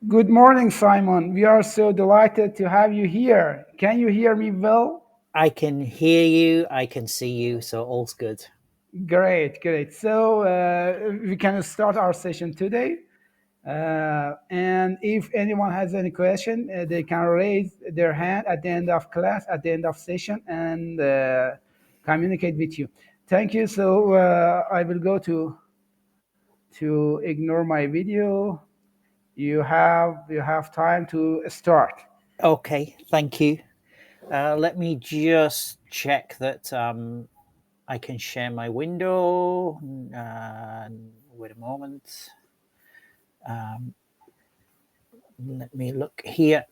Good morning, Simon. We are so delighted to have you here. Can you hear me well? I can hear you, I can see you, so all's good. Great, great. So we can start our session today. And if anyone has any question, they can raise their hand at the end of class, at the end of session, and communicate with you. Thank you. So I will go to ignore my video. You have time to start. Okay, thank you. Let me just check that I can share my window. Wait a moment. Um, Let me look here.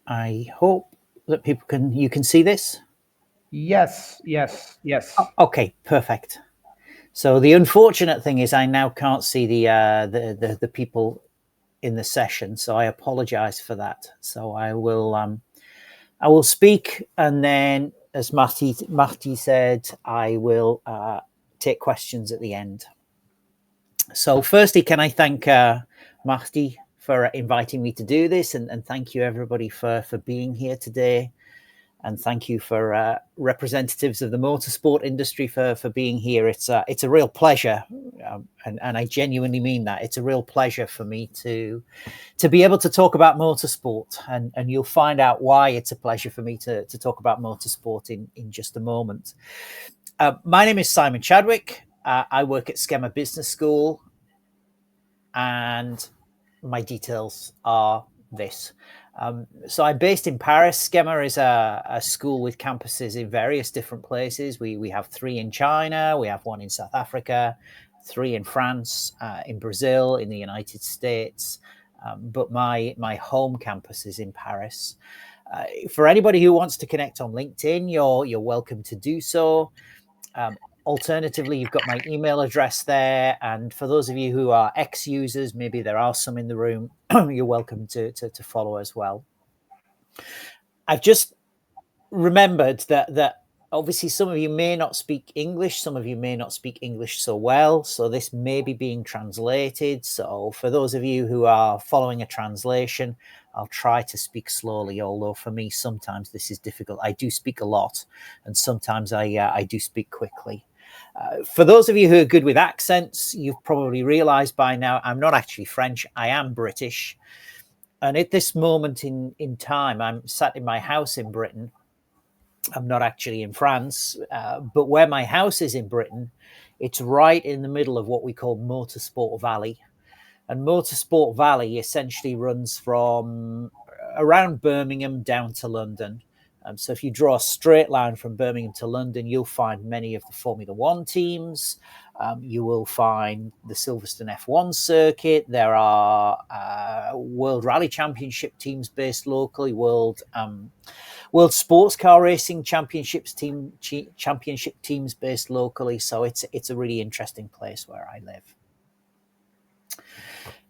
I hope that you can see this. Yes, yes, yes. Okay, perfect. So the unfortunate thing is I now can't see the people in the session, so I apologize for that. So I will speak, and then, as Mahdi said, I will take questions at the end. So, firstly, can I thank Mahdi for inviting me to do this, and thank you everybody for being here today, and thank you for representatives of the motorsport industry for being here. It's a real pleasure, and I genuinely mean that. It's a real pleasure for me to be able to talk about motorsport, and you'll find out why it's a pleasure for me to talk about motorsport in just a moment. My name is Simon Chadwick. I work at Schema Business School, and my details are this. So I'm based in Paris. Schema is a school with campuses in various different places. We have three in China, we have one in South Africa, three in France, in Brazil, in the United States. But my home campus is in Paris. For anybody who wants to connect on LinkedIn, you're welcome to do so. Alternatively, you've got my email address there. And for those of you who are ex-users, maybe there are some in the room, you're welcome to follow as well. I've just remembered that obviously some of you may not speak English, some of you may not speak English so well, so this may be being translated. So for those of you who are following a translation, I'll try to speak slowly, although for me sometimes this is difficult. I do speak a lot, and sometimes I do speak quickly. For those of you who are good with accents, you've probably realized by now I'm not actually French, I am British. And at this moment in time, I'm sat in my house in Britain. I'm not actually in France, but where my house is in Britain, it's right in the middle of what we call Motorsport Valley. And Motorsport Valley essentially runs from around Birmingham down to London. So if you draw a straight line from Birmingham to London, you'll find many of the Formula One teams. You will find the Silverstone F1 circuit. There are World Rally Championship teams based locally, World Sports Car Racing championship teams based locally. So it's a really interesting place where I live.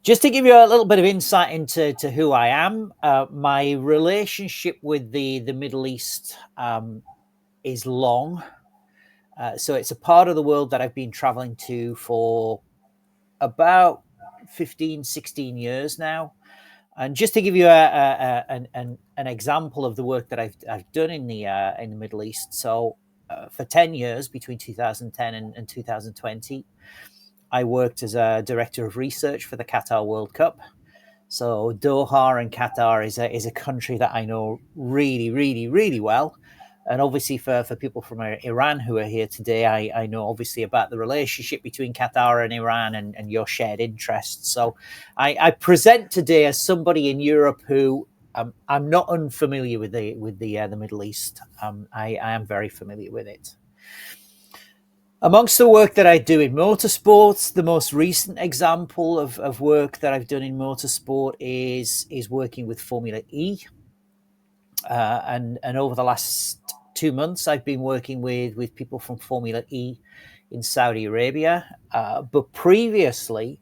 Just to give you a little bit of insight into who I am, my relationship with the Middle East is long. So it's a part of the world that I've been traveling to for about 15, 16 years now. And just to give you an example of the work that I've done in the Middle East, so for 10 years, between 2010 and 2020, I worked as a director of research for the Qatar World Cup. So Doha and Qatar is a country that I know really, really, really well. And obviously for people from Iran who are here today, I know obviously about the relationship between Qatar and Iran and your shared interests. So I present today as somebody in Europe who I'm not unfamiliar with the Middle East. I am very familiar with it. Amongst the work that I do in motorsports, the most recent example of work that I've done in motorsport is working with Formula E. And over the last 2 months, I've been working with people from Formula E in Saudi Arabia. But previously,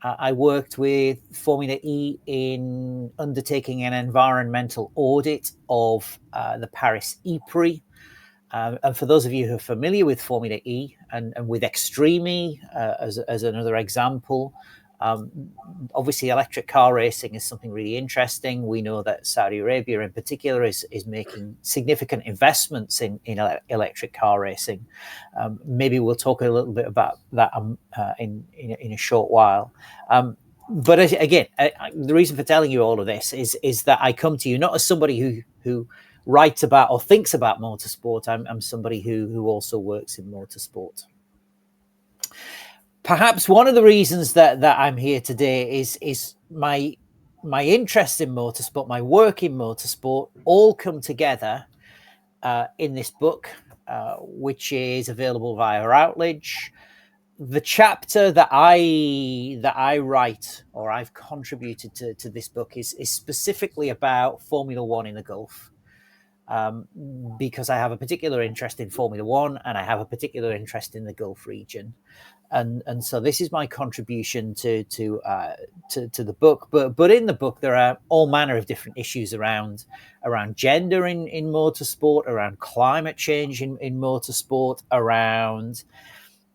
I worked with Formula E in undertaking an environmental audit of the Paris E-Prix. And for those of you who are familiar with Formula E and with Extreme E as another example, obviously electric car racing is something really interesting. We know that Saudi Arabia in particular is making significant investments in electric car racing. Maybe we'll talk a little bit about that in a short while. But again, the reason for telling you all of this is that I come to you not as somebody who writes about or thinks about motorsport. I'm somebody who also works in motorsport. Perhaps one of the reasons that I'm here today is my interest in motorsport, my work in motorsport, all come together in this book, which is available via Routledge. The chapter that I write or I've contributed to this book is specifically about Formula One in the Gulf. Because I have a particular interest in Formula One and I have a particular interest in the Gulf region. And so this is my contribution to the book. But in the book, there are all manner of different issues around gender in motorsport, around climate change in motorsport, around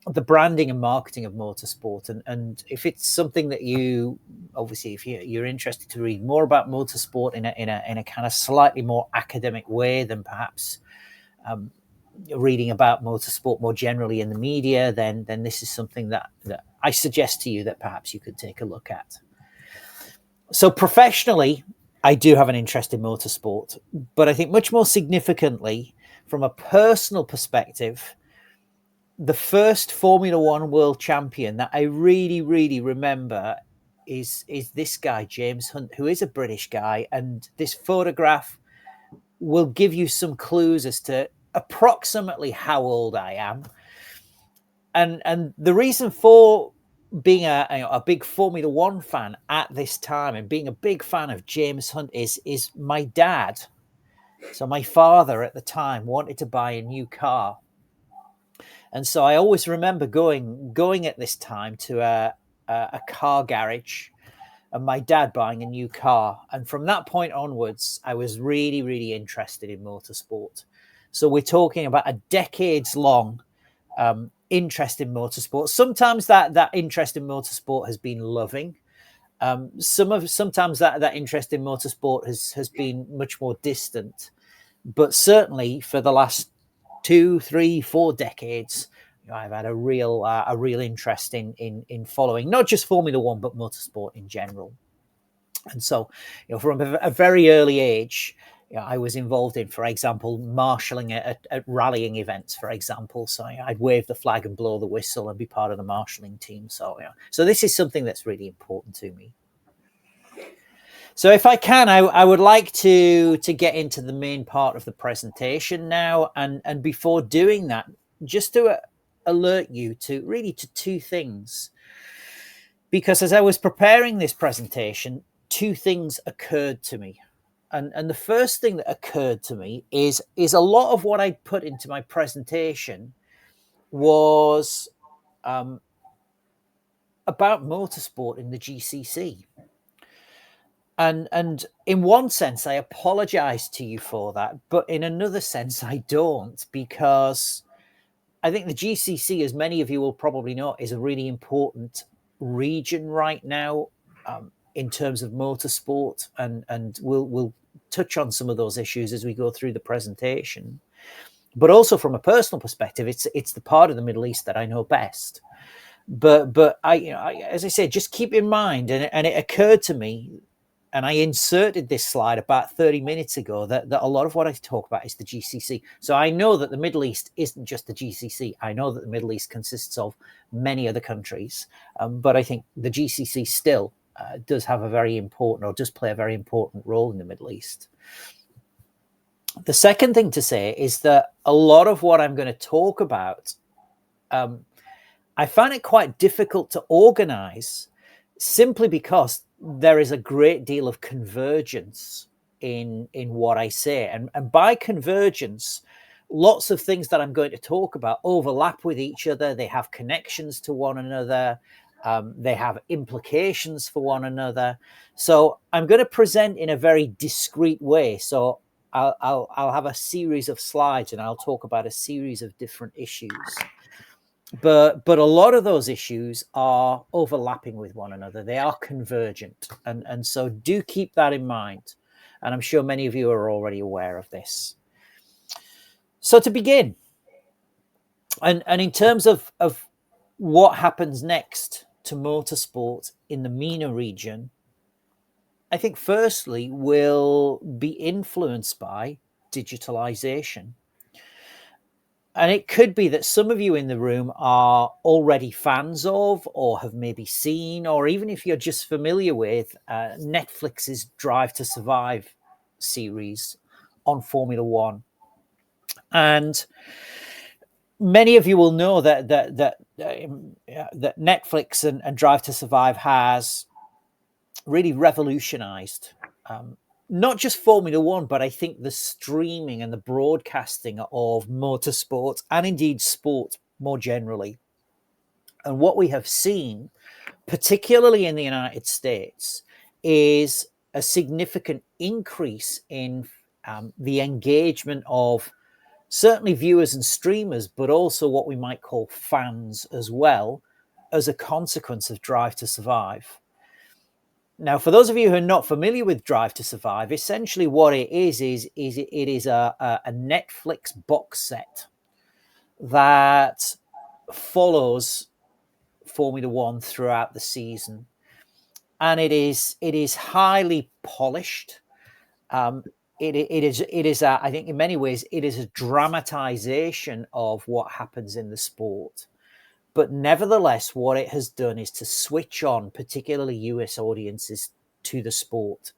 the branding and marketing of motorsport. And if it's something that you, obviously, if you're interested to read more about motorsport in a kind of slightly more academic way than perhaps reading about motorsport more generally in the media, then this is something that I suggest to you that perhaps you could take a look at. So professionally, I do have an interest in motorsport, but I think much more significantly, from a personal perspective, the first Formula One world champion that I really, really remember is this guy, James Hunt, who is a British guy. And this photograph will give you some clues as to approximately how old I am. And the reason for being a big Formula One fan at this time and being a big fan of James Hunt is my dad. So my father at the time wanted to buy a new car. And so I always remember going at this time to a car garage and my dad buying a new car. And from that point onwards, I was really, really interested in motorsport. So we're talking about a decades-long interest in motorsport. Sometimes that interest in motorsport has been loving. Sometimes that interest in motorsport has been much more distant. But certainly for the last 2, 3, 4 decades, I've had a real interest in following not just Formula One but motorsport in general. And so, from a very early age, I was involved in, for example, marshalling at rallying events, for example. So I'd wave the flag and blow the whistle and be part of the marshalling team. So this is something that's really important to me. So if I can, I would like to get into the main part of the presentation now. And before doing that, just to alert you to 2 things. Because as I was preparing this presentation, 2 things occurred to me. And the first thing that occurred to me is a lot of what I put into my presentation was about motorsport in the GCC. And in one sense, I apologize to you for that. But in another sense, I don't, because I think the GCC, as many of you will probably know, is a really important region right now in terms of motorsport. And we'll touch on some of those issues as we go through the presentation. But also from a personal perspective, it's the part of the Middle East that I know best. But I as I said, just keep in mind, and it occurred to me, and I inserted this slide about 30 minutes ago, that a lot of what I talk about is the GCC. So I know that the Middle East isn't just the GCC. I know that the Middle East consists of many other countries. But I think the GCC still does have a very important, or does play a very important role in the Middle East. The second thing to say is that a lot of what I'm going to talk about, I found it quite difficult to organize, simply because there is a great deal of convergence in what I say. And by convergence, lots of things that I'm going to talk about overlap with each other. They have connections to one another. They have implications for one another. So I'm going to present in a very discrete way. So I'll have a series of slides and I'll talk about a series of different issues. But a lot of those issues are overlapping with one another. They are convergent, and so do keep that in mind. And I'm sure many of you are already aware of this. So to begin, and in terms of what happens next to motorsport in the MENA region, I think firstly will be influenced by digitalization. And it could be that some of you in the room are already fans of, or have maybe seen, or even if you're just familiar with Netflix's Drive to Survive series on Formula One. And many of you will know that Netflix and Drive to Survive has really revolutionized not just Formula One, but I think the streaming and the broadcasting of motorsport and indeed sport more generally. And what we have seen, particularly in the United States, is a significant increase in the engagement of certainly viewers and streamers, but also what we might call fans as well, as a consequence of Drive to Survive. Now, for those of you who are not familiar with Drive to Survive, essentially what it is it is a Netflix box set that follows Formula One throughout the season, and it is highly polished. It is I think in many ways it is a dramatization of what happens in the sport. But nevertheless, what it has done is to switch on particularly US audiences to the sport.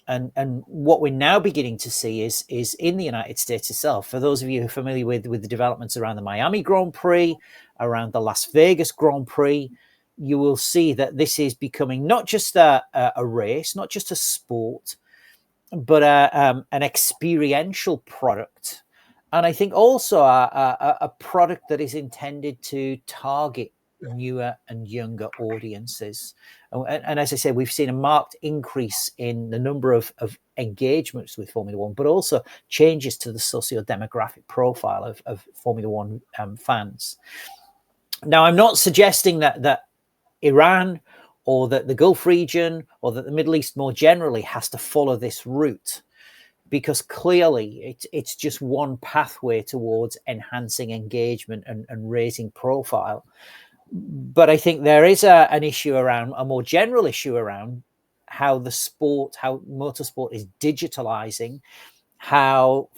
And what we're now beginning to see is in the United States itself, for those of you who are familiar with the developments around the Miami Grand Prix, around the Las Vegas Grand Prix, you will see that this is becoming not just a race, not just a sport, but an experiential product. And I think also a product that is intended to target newer and younger audiences. And as I say, we've seen a marked increase in the number of engagements with Formula One, but also changes to the socio-demographic profile of Formula One fans. Now, I'm not suggesting that Iran or that the Gulf region or that the Middle East more generally has to follow this route, because clearly it's just one pathway towards enhancing engagement and raising profile. But I think there is an issue around, a more general issue around how motorsport is digitalizing, how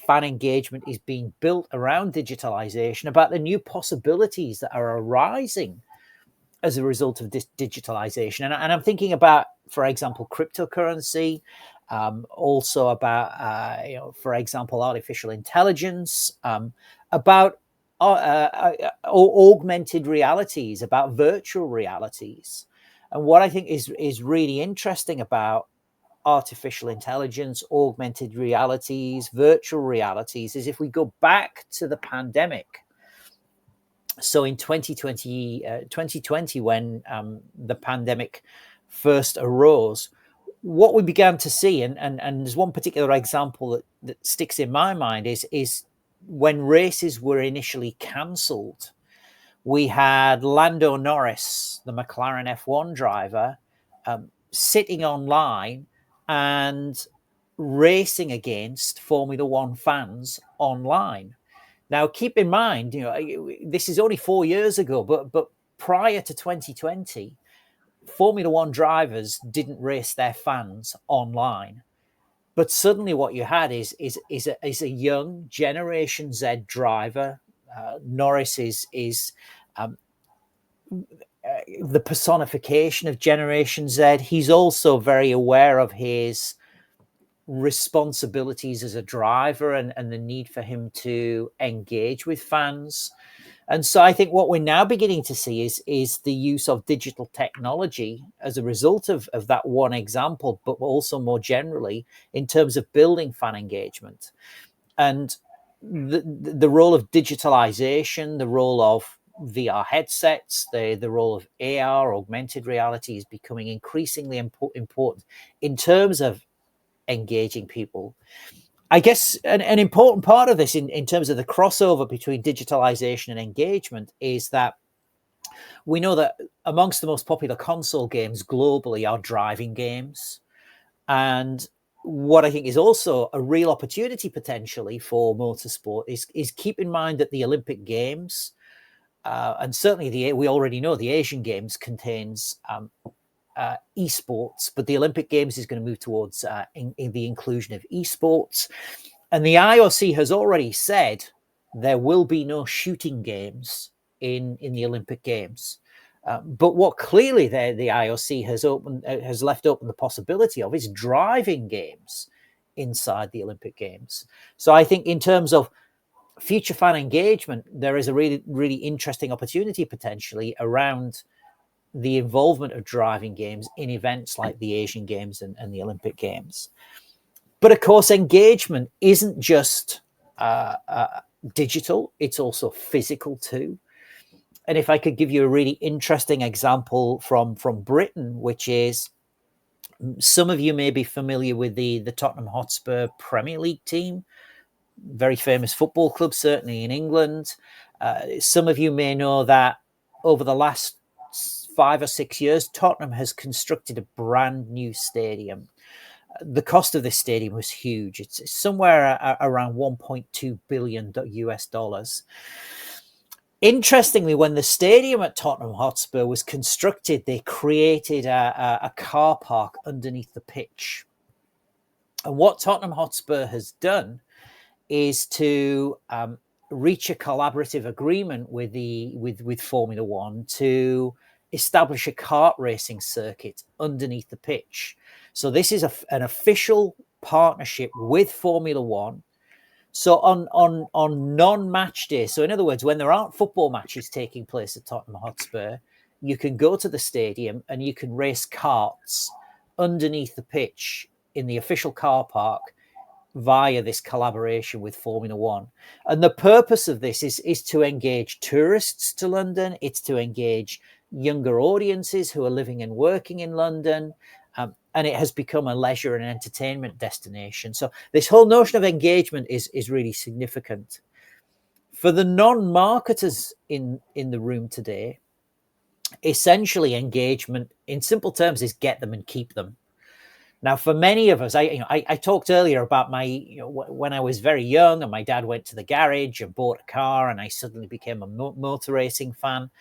fan engagement is being built around digitalization, about the new possibilities that are arising as a result of this digitalization. And I'm thinking about, for example, cryptocurrency, also about, for example, artificial intelligence, about augmented realities, about virtual realities. And what I think is really interesting about artificial intelligence, augmented realities, virtual realities, is if we go back to the pandemic. So in 2020, when the pandemic first arose, what we began to see, and there's one particular example that sticks in my mind, is when races were initially cancelled, we had Lando Norris, the McLaren F1 driver, sitting online and racing against Formula One fans online. Now, keep in mind, this is only 4 years ago, but prior to 2020, Formula One drivers didn't race their fans online. But suddenly, what you had is a young Generation Z driver. Norris is the personification of Generation Z. He's also very aware of his responsibilities as a driver and the need for him to engage with fans. And so I think what we're now beginning to see is the use of digital technology as a result of that one example, but also more generally in terms of building fan engagement. And the role of digitalization, the role of VR headsets, the role of AR, augmented reality, is becoming increasingly important in terms of engaging people. I guess an important part of this in terms of the crossover between digitalization and engagement is that we know that amongst the most popular console games globally are driving games. And what I think is also a real opportunity potentially for motorsport is keep in mind that the Olympic Games, and certainly we already know the Asian Games contains esports, but the Olympic Games is going to move towards in the inclusion of esports. And the IOC has already said there will be no shooting games in the Olympic Games. But what clearly the IOC has left open the possibility of is driving games inside the Olympic Games. So I think in terms of future fan engagement, there is a really, really interesting opportunity potentially around the involvement of driving games in events like the Asian Games and the Olympic Games. But of course, engagement isn't just digital, it's also physical too. And if I could give you a really interesting example from Britain, which is some of you may be familiar with the Tottenham Hotspur Premier League team, very famous football club, certainly in England. Some of you may know that over the last 5 or 6 years, Tottenham has constructed a brand new stadium. The cost of this stadium was huge. It's somewhere around 1.2 billion US dollars. Interestingly, when the stadium at Tottenham Hotspur was constructed, they created a car park underneath the pitch. And what Tottenham Hotspur has done is to reach a collaborative agreement with Formula One to establish a kart racing circuit underneath the pitch. So this is an official partnership with Formula One. So on non-match day, so in other words, when there aren't football matches taking place at Tottenham Hotspur, you can go to the stadium and you can race karts underneath the pitch in the official car park via this collaboration with Formula One. And the purpose of this is to engage tourists to London. It's to engage younger audiences who are living and working in London. And it has become a leisure and entertainment destination. So this whole notion of engagement is really significant. For the non-marketers in the room today, essentially engagement, in simple terms, is get them and keep them. Now, for many of us, I talked earlier about when I was very young and my dad went to the garage and bought a car and I suddenly became a motor racing fan.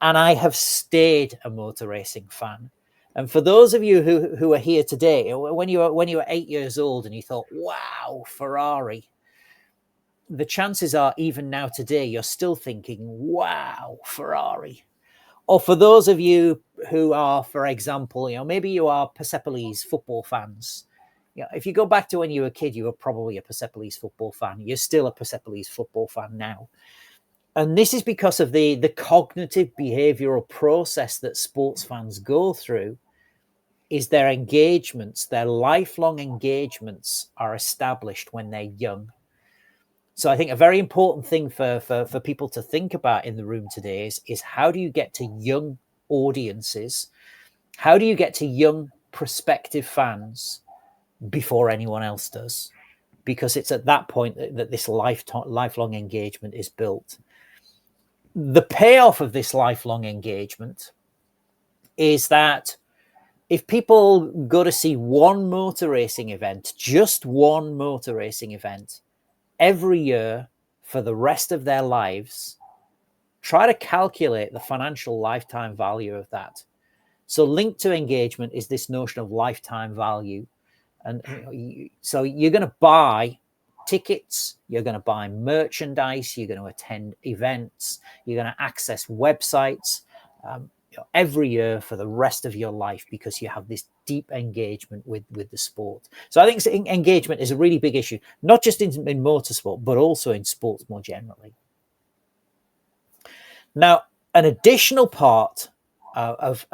And I have stayed a motor racing fan. And for those of you who are here today, when you were 8 years old and you thought, wow, Ferrari, the chances are even now today, you're still thinking, wow, Ferrari. Or for those of you who are, for example, maybe you are Persepolis football fans. If you go back to when you were a kid, you were probably a Persepolis football fan. You're still a Persepolis football fan now. And this is because of the cognitive behavioral process that sports fans go through. Is their engagements, their lifelong engagements are established when they're young. So I think a very important thing for people to think about in the room today is how do you get to young audiences? How do you get to young prospective fans before anyone else does? Because it's at that point that this lifelong engagement is built. The payoff of this lifelong engagement is that if people go to see one motor racing event, just one motor racing event, every year for the rest of their lives, try to calculate the financial lifetime value of that. So linked to engagement is this notion of lifetime value. And so you're going to buy tickets, you're going to buy merchandise, you're going to attend events, you're going to access websites every year for the rest of your life because you have this deep engagement with the sport. So I think engagement is a really big issue, not just in motorsport, but also in sports more generally. Now, an additional part of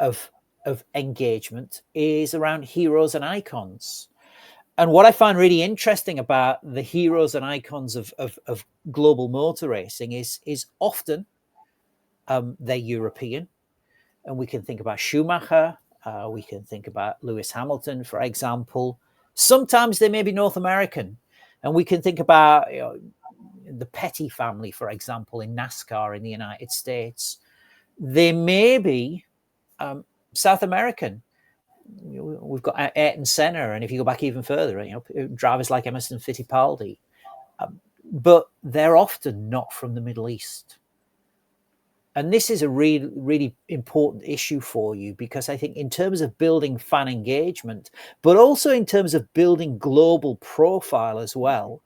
engagement is around heroes and icons. And what I find really interesting about the heroes and icons of global motor racing is often they're European. And we can think about Schumacher. We can think about Lewis Hamilton, for example. Sometimes they may be North American. And we can think about the Petty family, for example, in NASCAR in the United States. They may be South American. We've got Ayrton Senna, and if you go back even further, drivers like Emerson Fittipaldi, but they're often not from the Middle East. And this is a really, really important issue for you, because I think in terms of building fan engagement, but also in terms of building global profile as well,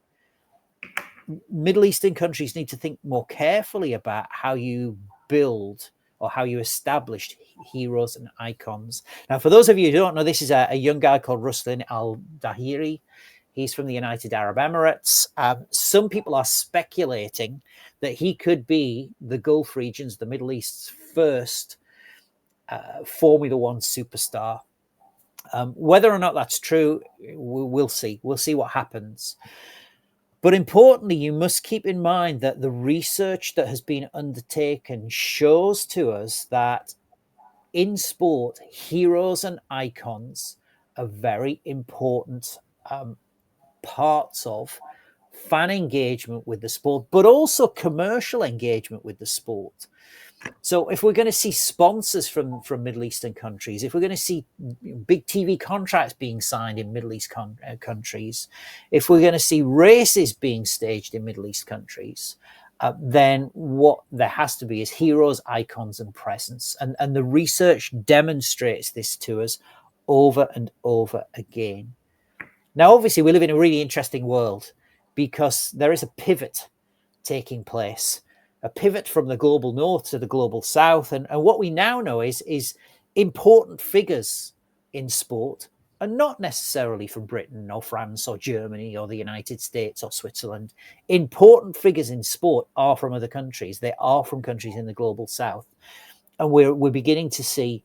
Middle Eastern countries need to think more carefully about how you build or how you establish heroes and icons. Now, for those of you who don't know, this is a young guy called Ruslan Al-Dahiri. He's from the United Arab Emirates. Some people are speculating that he could be the Gulf regions, the Middle East's first Formula One superstar. Whether or not that's true, we'll see. We'll see what happens. But importantly, you must keep in mind that the research that has been undertaken shows to us that in sport, heroes and icons are very important parts of fan engagement with the sport, but also commercial engagement with the sport. So if we're going to see sponsors from Middle Eastern countries, if we're going to see big TV contracts being signed in Middle East countries, if we're going to see races being staged in Middle East countries, then what there has to be is heroes, icons, and presence. And the research demonstrates this to us over and over again. Now, obviously, we live in a really interesting world, because there is a pivot taking place, a pivot from the global north to the global south. And what we now know is important figures in sport are not necessarily from Britain or France or Germany or the United States or Switzerland. Important figures in sport are from other countries. They are from countries in the global south. And we're beginning to see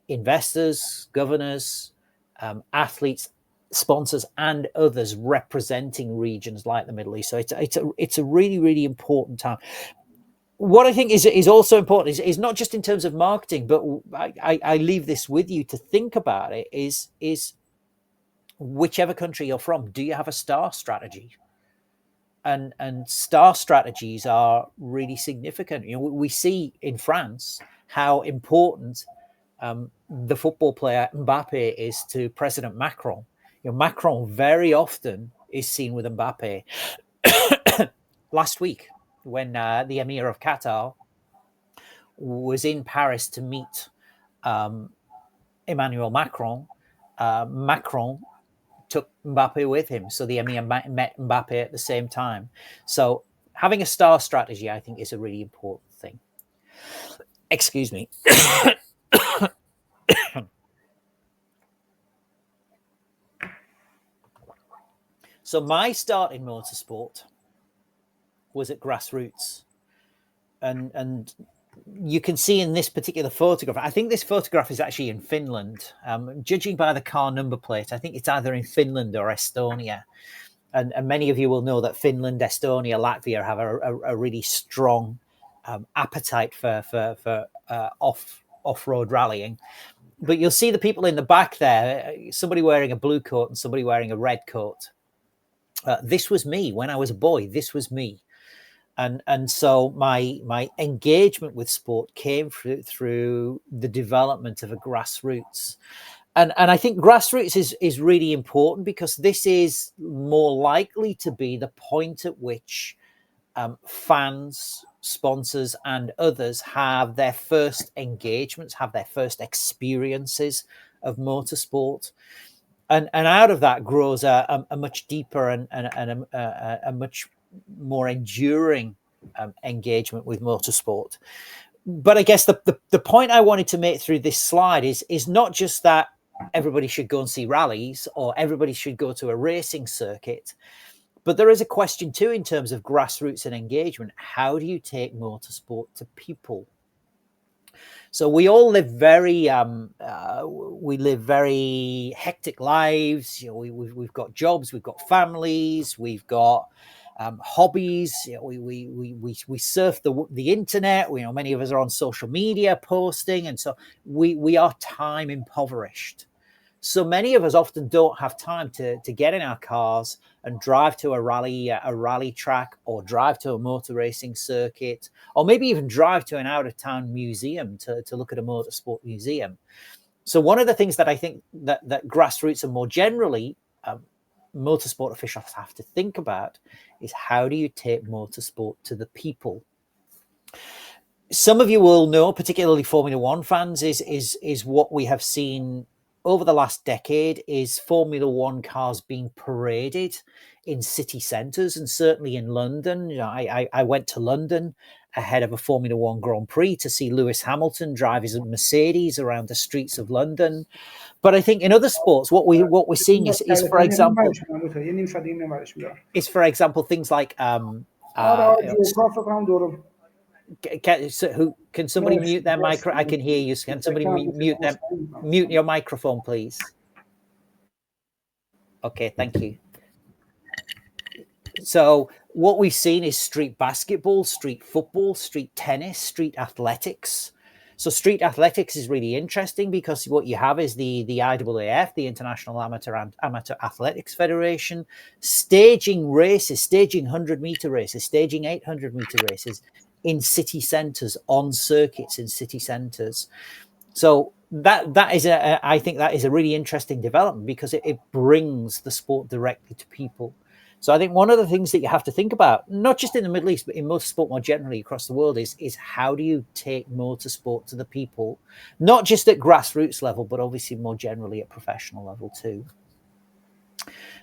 investors, governors, athletes, sponsors, and others representing regions like the Middle East. So it's a really, really important time. What I think is also important is not just in terms of marketing, but I leave this with you to think about it, is whichever country you're from, do you have a star strategy? And star strategies are really significant. We see in France how important the football player Mbappe is to President Macron. Macron very often is seen with Mbappe. Last week, when the Emir of Qatar was in Paris to meet Emmanuel Macron, Macron took Mbappe with him. So the Emir met Mbappe at the same time. So having a star strategy, I think, is a really important thing. Excuse me. So my start in motorsport was at grassroots. And you can see in this particular photograph, I think this photograph is actually in Finland. Judging by the car number plate, I think it's either in Finland or Estonia. And many of you will know that Finland, Estonia, Latvia have a really strong appetite for off-road rallying. But you'll see the people in the back there, somebody wearing a blue coat and somebody wearing a red coat. This was me when I was a boy. This was me. And so my engagement with sport came through the development of a grassroots. And I think grassroots is really important, because this is more likely to be the point at which fans, sponsors, and others have their first engagements, have their first experiences of motorsport. And out of that grows a much deeper and a much more enduring engagement with motorsport. But I guess the point I wanted to make through this slide is not just that everybody should go and see rallies or everybody should go to a racing circuit, but there is a question too in terms of grassroots and engagement. How do you take motorsport to people? So we all live very hectic lives. We've got jobs, we've got families, we've got hobbies. We surf the internet. Many of us are on social media posting, and so we are time impoverished. So many of us often don't have time to get in our cars and drive to a rally track, or drive to a motor racing circuit, or maybe even drive to an out of town museum to look at a motorsport museum. So one of the things that I think that grassroots and more generally motorsport officials have to think about is, how do you take motorsport to the people? Some of you will know, particularly Formula One fans, is what we have seen over the last decade is Formula One cars being paraded in city centres, and certainly in London. I went to London ahead of a Formula One Grand Prix to see Lewis Hamilton drive his Mercedes around the streets of London. But I think in other sports, what we're seeing is for example, things like can somebody mute their micro? I can hear you. Can somebody mute your microphone, please? Okay, thank you. So what we've seen is street basketball, street football, street tennis, street athletics. So street athletics is really interesting because what you have is the IAAF, the International Amateur Athletics Federation, staging races, staging 100-meter races, staging 800-meter races in city centres, on circuits in city centres. So that is I think that is a really interesting development, because it brings the sport directly to people. So I think one of the things that you have to think about, not just in the Middle East, but in motorsport more generally across the world, is how do you take motorsport to the people, not just at grassroots level, but obviously more generally at professional level too.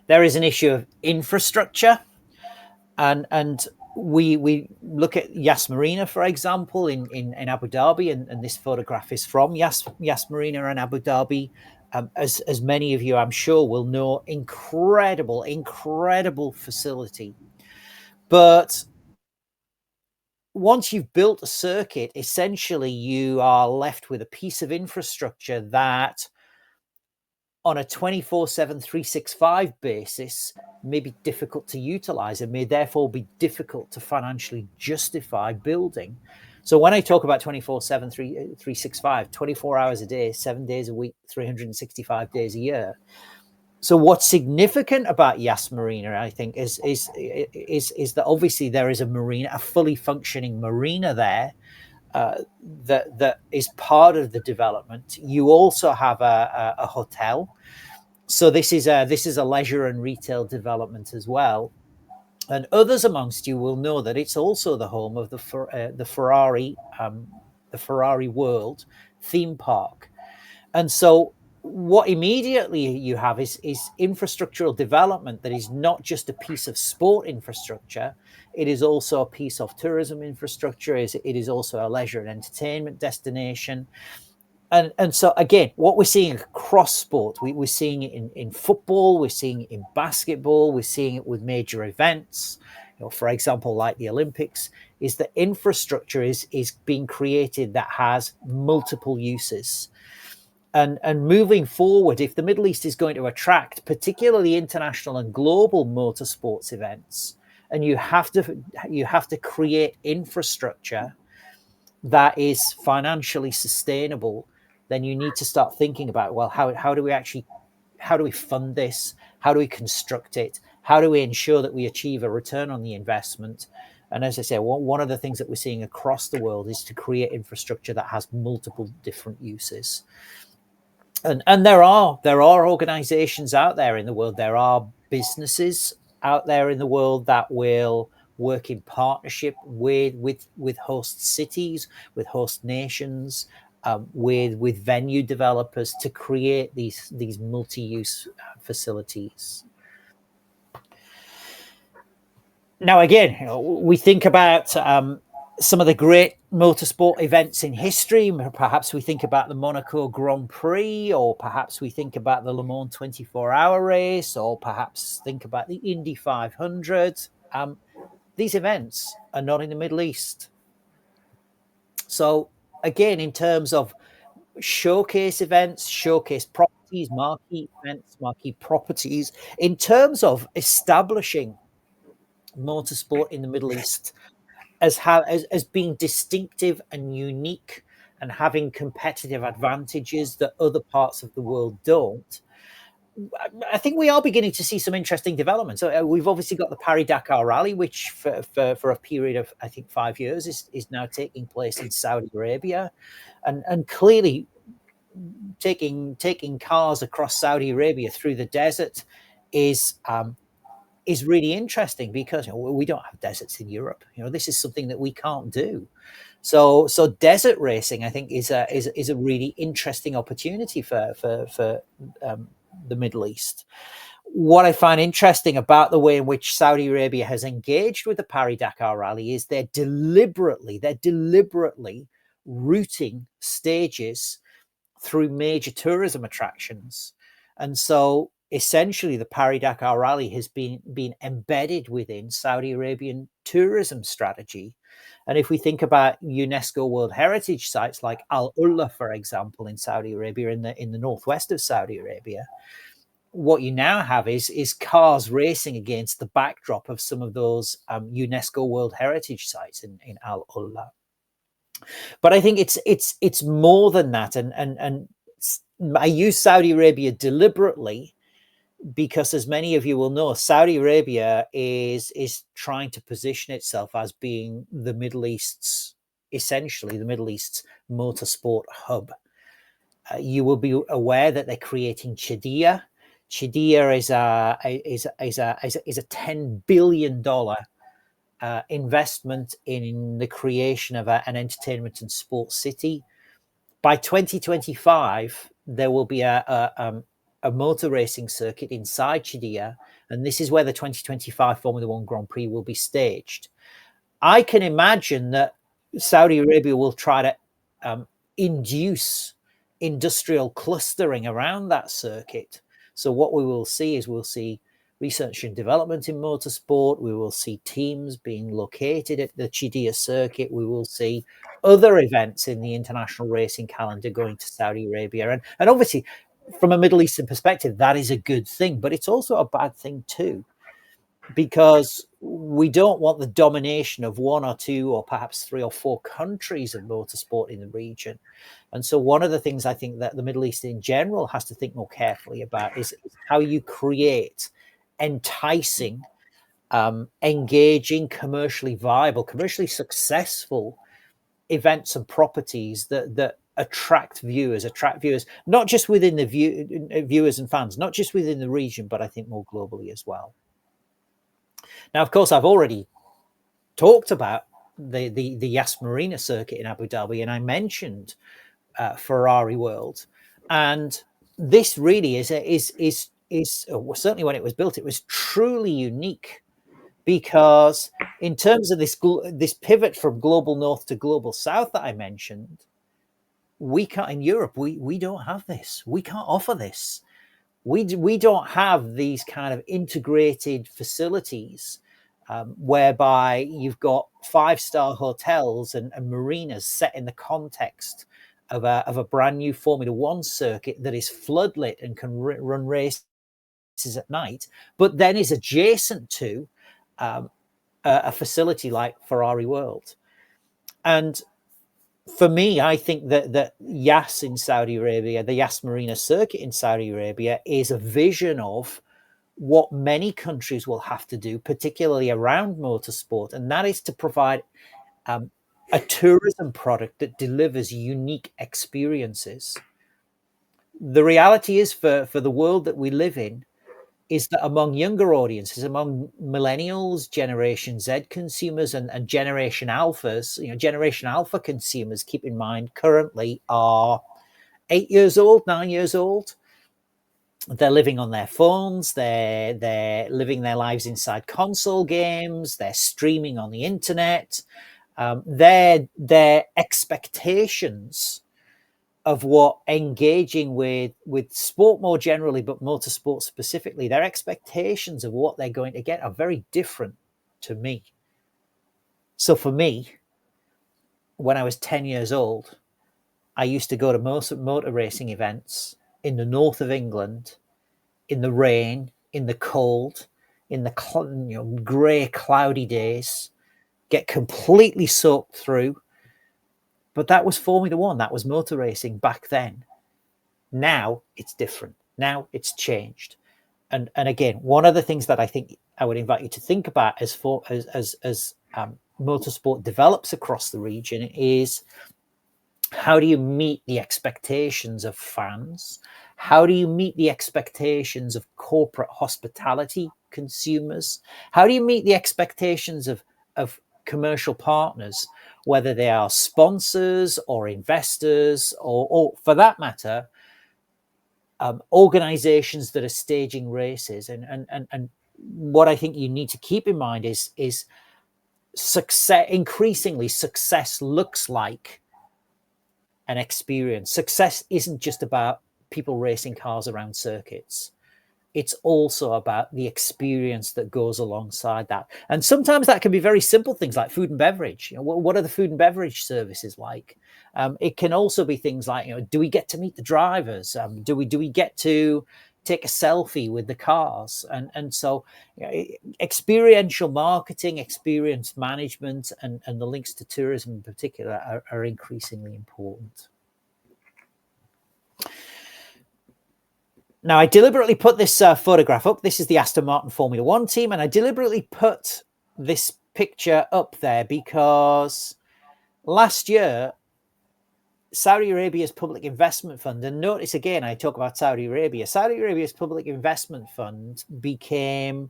There is an issue of infrastructure, and we look at Yas Marina, for example, in Abu Dhabi, and this photograph is from Yas Marina in Abu Dhabi. As many of you, I'm sure, will know, incredible facility. But once you've built a circuit, essentially you are left with a piece of infrastructure that on a 24/7, 365 basis may be difficult to utilize and may therefore be difficult to financially justify building. So when I talk about 24/7, 365, 24 hours a day, 7 days a week, 365 days a year. So what's significant about Yas Marina, I think, is that obviously there is a marina, a fully functioning marina there that is part of the development. You also have a hotel. So this is a leisure and retail development as well. And others amongst you will know that it's also the home of the Ferrari World theme park. And so what immediately you have is infrastructural development that is not just a piece of sport infrastructure. It is also a piece of tourism infrastructure. It is also a leisure and entertainment destination. And so, again, what we're seeing across sport, we're seeing it in football, we're seeing it in basketball, we're seeing it with major events, for example, like the Olympics, is that infrastructure is being created that has multiple uses. And moving forward, if the Middle East is going to attract particularly international and global motorsports events, and you have to create infrastructure that is financially sustainable, then you need to start thinking about, well, how do we fund this? How do we construct it? How do we ensure that we achieve a return on the investment? And as I say, one of the things that we're seeing across the world is to create infrastructure that has multiple different uses. And there are organizations out there in the world, there are businesses out there in the world that will work in partnership with host cities, with host nations, with venue developers to create these multi-use facilities. Now, again, we think about some of the great motorsport events in history. Perhaps we think about the Monaco Grand Prix, or perhaps we think about the Le Mans 24-hour race, or perhaps think about the Indy 500. These events are not in the Middle East. So again, in terms of showcase events, showcase properties, marquee events, marquee properties, in terms of establishing motorsport in the Middle East as being distinctive and unique and having competitive advantages that other parts of the world don't, I think we are beginning to see some interesting developments. So we've obviously got the Paris Dakar Rally, which for a period of I think 5 years is now taking place in Saudi Arabia, and clearly taking cars across Saudi Arabia through the desert is really interesting because we don't have deserts in Europe. This is something that we can't do. So desert racing, I think, is a really interesting opportunity for the Middle East. What I find interesting about the way in which Saudi Arabia has engaged with the Paris Dakar Rally is they're deliberately routing stages through major tourism attractions. And so essentially the Paris Dakar Rally has been embedded within Saudi Arabian tourism strategy. And if we think about UNESCO World Heritage sites like Al Ula, for example, in Saudi Arabia, in the northwest of Saudi Arabia, what you now have is cars racing against the backdrop of some of those UNESCO World Heritage sites in Al Ula. But I think it's more than that, and I use Saudi Arabia deliberately because, as many of you will know, Saudi Arabia is trying to position itself as being essentially the Middle East's motorsport hub. You will be aware that they're creating Jeddah. Jeddah is a $10 billion investment in the creation of an entertainment and sports city. By 2025, there will be a motor racing circuit inside Jeddah, and this is where the 2025 Formula One Grand Prix will be staged. I can imagine that Saudi Arabia will try to induce industrial clustering around that circuit. So what we will see is we'll see research and development in motorsport. We will see teams being located at the Jeddah circuit. We will see other events in the international racing calendar going to Saudi Arabia. And obviously, from a Middle Eastern perspective, that is a good thing, but it's also a bad thing too, because we don't want the domination of one or two or perhaps 3 or 4 countries of motorsport in the region. And so one of the things I think that the Middle East in general has to think more carefully about is how you create enticing, engaging, commercially viable, commercially successful events and properties that attract viewers, not just within the viewers and fans, not just within the region, but I think more globally as well. Now, of course, I've already talked about the Yas Marina Circuit in Abu Dhabi, and I mentioned Ferrari World, and this really is certainly when it was built, it was truly unique, because in terms of this pivot from global north to global south that I mentioned, we can't in Europe. We don't have this. We can't offer this. We don't have these kind of integrated facilities whereby you've got 5-star hotels and marinas set in the context of a brand new Formula One circuit that is floodlit and can run races at night, but then is adjacent to a facility like Ferrari World. And for me, I think that Yas in Saudi Arabia, the Yas Marina Circuit in Saudi Arabia, is a vision of what many countries will have to do, particularly around motorsport, and that is to provide a tourism product that delivers unique experiences. The reality is, for the world that we live in, is that among younger audiences, among millennials, Generation Z consumers, and Generation Alphas, Generation Alpha consumers, keep in mind, currently are 8 years old, 9 years old. They're living on their phones. They're living their lives inside console games. They're streaming on the internet. Their expectations of what engaging with sport more generally, but motorsport specifically, their expectations of what they're going to get are very different to me. So for me, when I was 10 years old, I used to go to motor racing events in the north of England, in the rain, in the cold, in the grey, cloudy days, get completely soaked through. But that was Formula One. That was motor racing back then. Now it's different. Now it's changed. And again, one of the things that I think I would invite you to think about as motorsport develops across the region is, how do you meet the expectations of fans? How do you meet the expectations of corporate hospitality consumers? How do you meet the expectations of commercial partners, whether they are sponsors or investors, or for that matter, organizations that are staging races? And what I think you need to keep in mind is success. Increasingly, success looks like an experience. Success isn't just about people racing cars around circuits. It's also about the experience that goes alongside that. And sometimes that can be very simple things like food and beverage. What are the food and beverage services like? It can also be things like, do we get to meet the drivers? Do we get to take a selfie with the cars? And so experiential marketing, experience management, and the links to tourism in particular are increasingly important. Now, I deliberately put this photograph up. This is the Aston Martin Formula One team, and I deliberately put this picture up there because last year, Saudi Arabia's public investment fund, and notice again, I talk about Saudi Arabia. Saudi Arabia's public investment fund became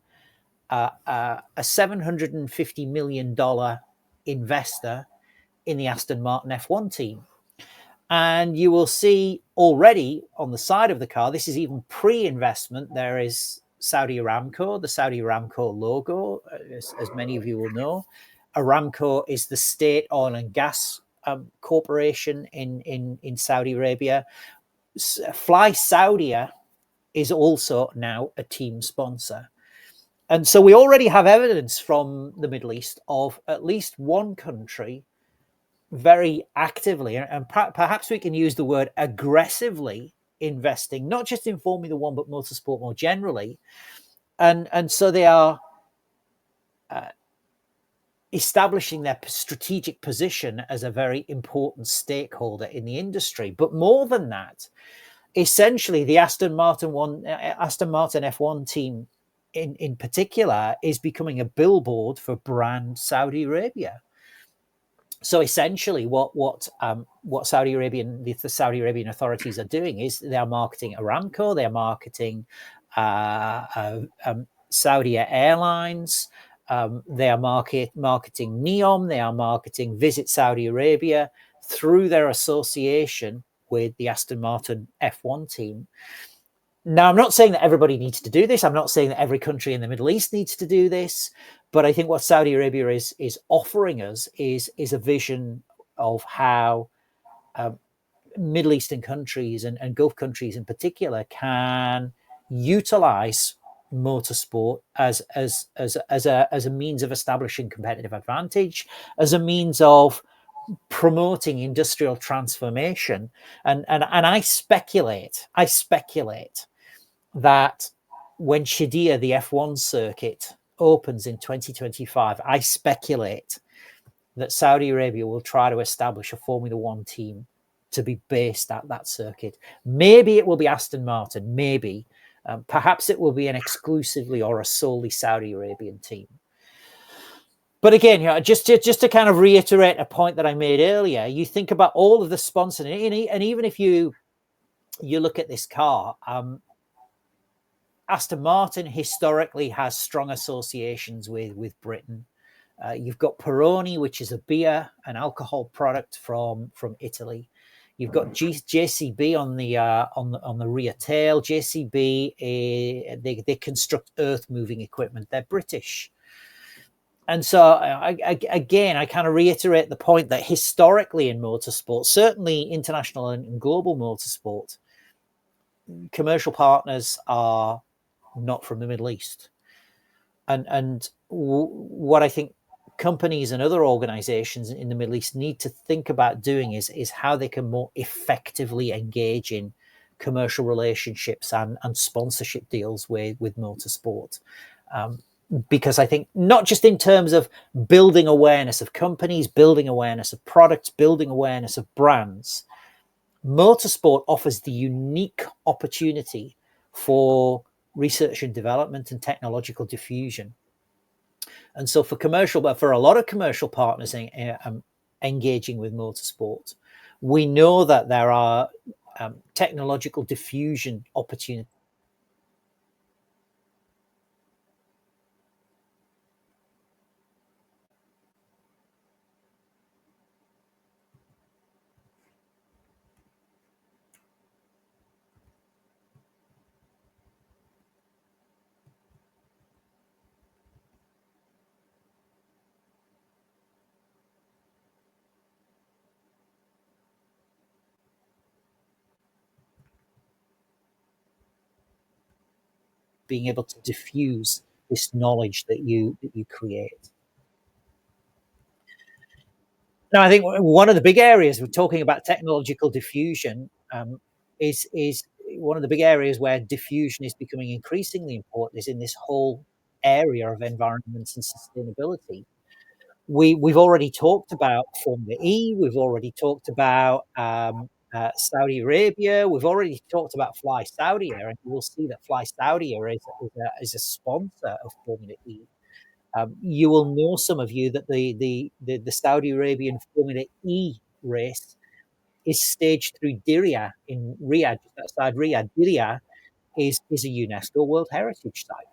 a $750 million investor in the Aston Martin F1 team. And you will see already on the side of the car, this is even pre-investment, there is Saudi Aramco, the Saudi Aramco logo, as many of you will know. Aramco is the state oil and gas corporation in Saudi Arabia. Fly Saudia is also now a team sponsor. And so we already have evidence from the Middle East of at least one country very actively, and perhaps we can use the word aggressively, investing not just in Formula One but motorsport more generally, and so they are establishing their strategic position as a very important stakeholder in the industry. But more than that, essentially the Aston Martin F1 team in particular is becoming a billboard for brand Saudi Arabia. So essentially, what Saudi Arabian the Saudi Arabian authorities are doing is they are marketing Aramco, they are marketing Saudi Airlines, they are marketing NEOM, they are marketing Visit Saudi Arabia through their association with the Aston Martin F1 team. Now, I'm not saying that everybody needs to do this. I'm not saying that every country in the Middle East needs to do this. But I think what Saudi Arabia is offering us is a vision of how Middle Eastern countries and Gulf countries in particular can utilize motorsport as a means of establishing competitive advantage, as a means of promoting industrial transformation. And I speculate that when Jeddah, the F1 circuit, opens in 2025, I speculate that Saudi Arabia will try to establish a Formula One team to be based at that circuit. Maybe it will be Aston Martin, maybe. Perhaps it will be an exclusively or a solely Saudi Arabian team. But again, just to kind of reiterate a point that I made earlier, you think about all of the sponsoring, and even if you look at this car, Aston Martin historically has strong associations with Britain. You've got Peroni, which is a beer, an alcohol product from Italy. You've got JCB on the rear tail. JCB, they construct earth moving equipment. They're British. And so again, I kind of reiterate the point that historically in motorsport, certainly international and global motorsport, commercial partners are not from the Middle East. And what I think companies and other organizations in the Middle East need to think about doing is how they can more effectively engage in commercial relationships and sponsorship deals with motorsport. Because I think not just in terms of building awareness of companies, building awareness of products, building awareness of brands, motorsport offers the unique opportunity for research and development and technological diffusion. And so but for a lot of commercial partners engaging with motorsport, we know that there are technological diffusion opportunities being able to diffuse this knowledge that you create. Now, I think one of the big areas we're talking about technological diffusion is one of the big areas where diffusion is becoming increasingly important is in this whole area of environment and sustainability. We've already talked about Formula E. We've already talked about Saudi Arabia. We've already talked about Fly Saudi, and you will see that Fly Saudi is a sponsor of Formula E. You will know, some of you, that the Saudi Arabian Formula E race is staged through Diriyah in Riyadh, just outside Riyadh. Diriyah is a UNESCO World Heritage Site.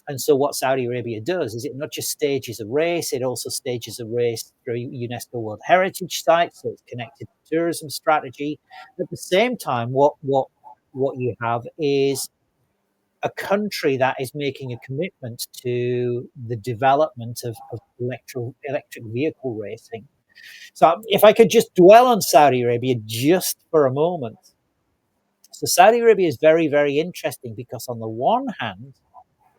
And so what Saudi Arabia does is it not just stages a race, it also stages a race through UNESCO World Heritage Site, so it's connected to tourism strategy. At the same time, what you have is a country that is making a commitment to the development of electric vehicle racing. So if I could just dwell on Saudi Arabia just for a moment. So Saudi Arabia is very, very interesting because on the one hand,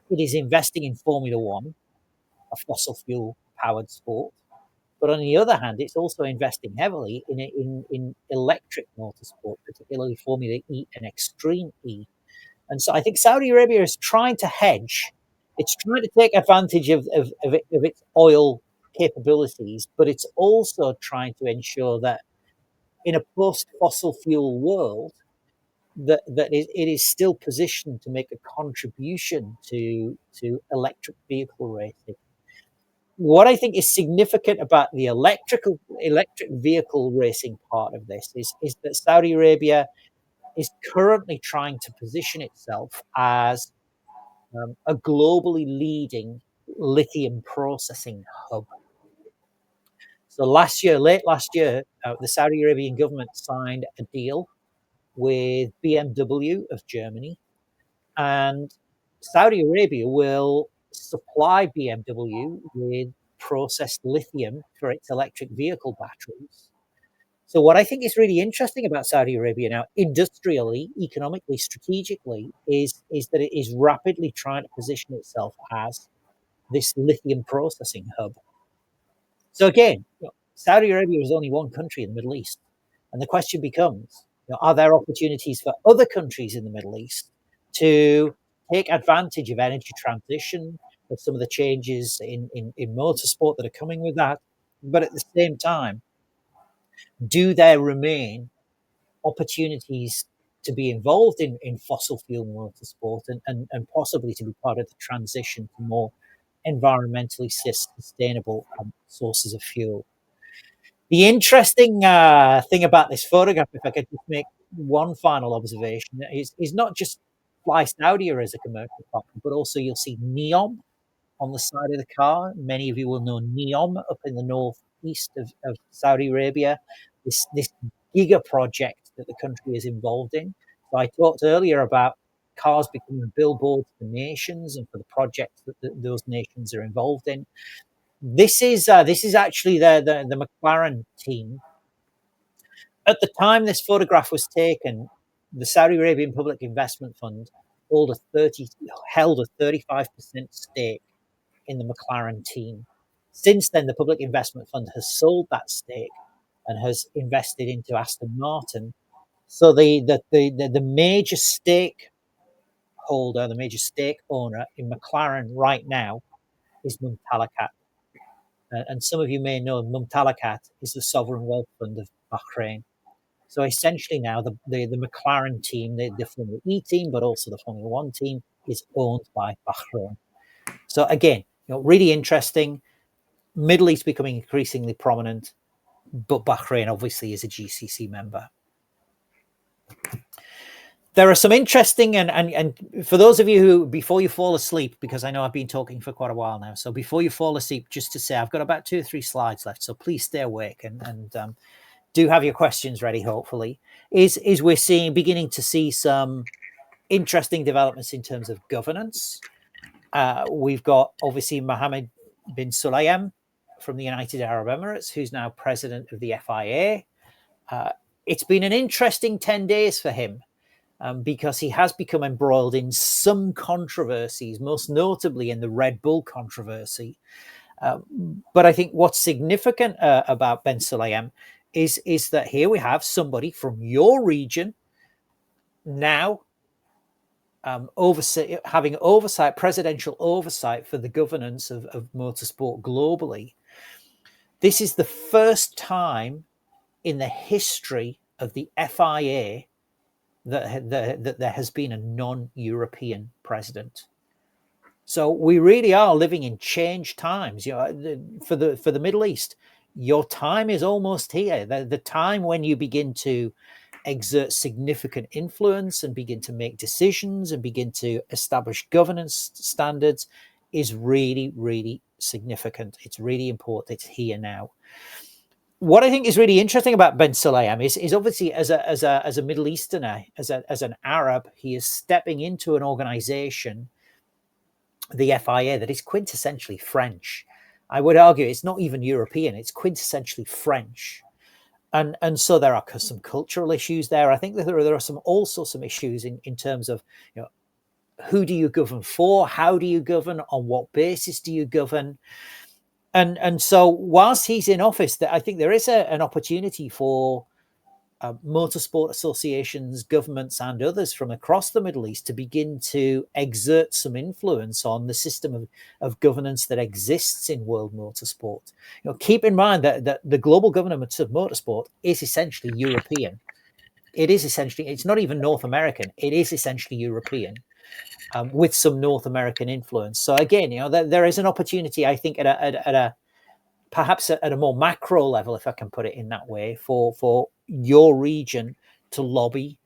it is investing in Formula One, a fossil fuel powered sport. But on the other hand, it's also investing heavily in electric motorsport, particularly Formula E and Extreme E. And so I think Saudi Arabia is trying to hedge. It's trying to take advantage of its oil capabilities, but it's also trying to ensure that in a post-fossil fuel world, it is still positioned to make a contribution to electric vehicle racing. What I think is significant about the electric vehicle racing part of this is that Saudi Arabia is currently trying to position itself as a globally leading lithium processing hub. So late last year, the Saudi Arabian government signed a deal with BMW of Germany, and Saudi Arabia will supply BMW with processed lithium for its electric vehicle batteries. So what I think is really interesting about Saudi Arabia now, industrially, economically, strategically, is that it is rapidly trying to position itself as this lithium processing hub. So again, Saudi Arabia is only one country in the Middle East, and the question becomes: are there opportunities for other countries in the Middle East to take advantage of energy transition, of some of the changes in motorsport that are coming with that? But at the same time, do there remain opportunities to be involved in fossil fuel motorsport and possibly to be part of the transition to more environmentally sustainable sources of fuel? The interesting thing about this photograph, if I could just make one final observation, is not just Fly Saudia as a commercial partner, but also you'll see NEOM on the side of the car. Many of you will know NEOM up in the northeast of Saudi Arabia, this giga project that the country is involved in. So I talked earlier about cars becoming billboards for nations and for the projects that those nations are involved in. This is actually the McLaren team. At the time this photograph was taken, the Saudi Arabian Public Investment Fund held a 35% stake in the McLaren team. Since then, the Public Investment Fund has sold that stake and has invested into Aston Martin. So the major stake holder, the major stake owner in McLaren right now is Mumtalakat. And some of you may know Mumtalakat is the sovereign wealth fund of Bahrain. So essentially now the McLaren team, the Formula E team, but also the Formula One team, is owned by Bahrain. So again, really interesting. Middle East becoming increasingly prominent, but Bahrain obviously is a GCC member. There are some interesting and for those of you who, before you fall asleep, because I know I've been talking for quite a while now, so before you fall asleep, just to say I've got about 2 or 3 slides left, so please stay awake and do have your questions ready. Hopefully, is we're beginning to see some interesting developments in terms of governance. We've got obviously Mohammed bin Sulayem from the United Arab Emirates, who's now president of the FIA. It's been an interesting 10 days for him. Because he has become embroiled in some controversies, most notably in the Red Bull controversy. But I think what's significant about Ben Sulayem is that here we have somebody from your region now having oversight, presidential oversight for the governance of motorsport globally. This is the first time in the history of the FIA that there has been a non-European president. So we really are living in changed times. For the Middle East, your time is almost here. The time when you begin to exert significant influence and begin to make decisions and begin to establish governance standards is really, really significant. It's really important. It's here now. What I think is really interesting about Ben Sulayem is obviously as a Middle Easterner, as an Arab, he is stepping into an organization, the FIA, that is quintessentially French. I would argue it's not even European; it's quintessentially French, and so there are some cultural issues there. I think that there are also some issues in terms of who do you govern for, how do you govern, on what basis do you govern. And so whilst he's in office, I think there is an opportunity for motorsport associations, governments, and others from across the Middle East to begin to exert some influence on the system of governance that exists in world motorsport. Keep in mind that the global governance of motorsport is essentially European. It's not even North American. It is essentially European. With some North American influence. So again, there is an opportunity, I think, perhaps at a more macro level, if I can put it in that way, for your region to lobby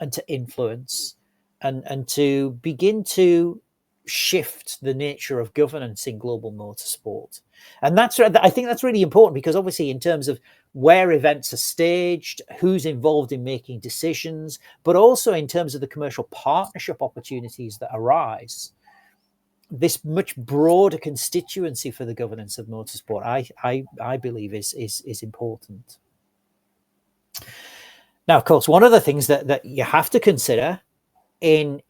and to influence and to begin to shift the nature of governance in global motorsport. And I think that's really important, because obviously in terms of where events are staged, who's involved in making decisions, but also in terms of the commercial partnership opportunities that arise, this much broader constituency for the governance of motorsport, I believe is important. Now, of course, one of the things that you have to consider in